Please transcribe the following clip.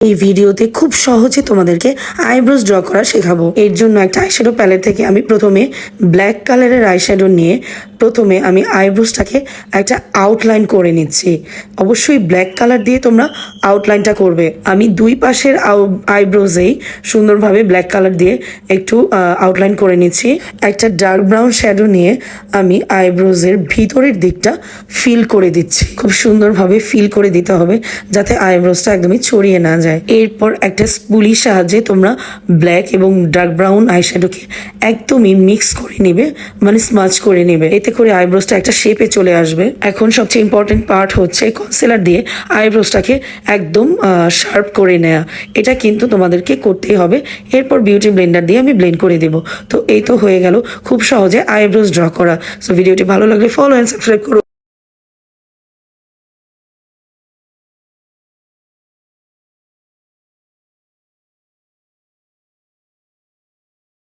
এই ভিডিওতে খুব সহজে তোমাদেরকে আইব্রোজ ড্র করা শেখাবো। এর জন্য একটা আইশ্যাডো প্যালেট থেকে আমি প্রথমে ব্ল্যাক কালারের আইশ্যাডো নিয়ে প্রথমে আমি আইব্রোজটাকে একটা আউটলাইন করে নিচ্ছি। অবশ্যই ব্ল্যাক কালার দিয়ে তোমরা আউটলাইনটা করবে। আমি দুই পাশের আইব্রোজেই সুন্দরভাবে ব্ল্যাক কালার দিয়ে একটু আউটলাইন করে নিচ্ছি। একটা ডার্ক ব্রাউন শ্যাডো নিয়ে আমি আইব্রোজের ভিতরের দিকটা ফিল করে দিচ্ছি। খুব সুন্দরভাবে ফিল করে দিতে হবে যাতে আইব্রোজটা একদমই ছড়িয়ে না যায়। এরপর একটা স্পুলির সাহায্যে তোমরা ব্ল্যাক এবং ডার্ক ব্রাউন আইশ্যাডোকে একদমই মিক্স করে নিবে, মানে স্মাচ করে নিবে। এতে করে আইব্রোজটা একটা শেপে চলে আসবে। এখন সবচেয়ে ইম্পর্টেন্ট পার্ট হচ্ছে কনসিলার দিয়ে আইব্রোজটাকে একদম শার্প করে নেওয়া। এটা কিন্তু তোমাদেরকে করতেই হবে। এরপর বিউটি ব্লেন্ডার দিয়ে আমি ব্লেন্ড করে দেবো। তো এই তো হয়ে গেল খুব সহজে আইব্রোজ ড্র করা। সো ভিডিওটি ভালো লাগলে ফলো অ্যান্ড সাবস্ক্রাইব করো।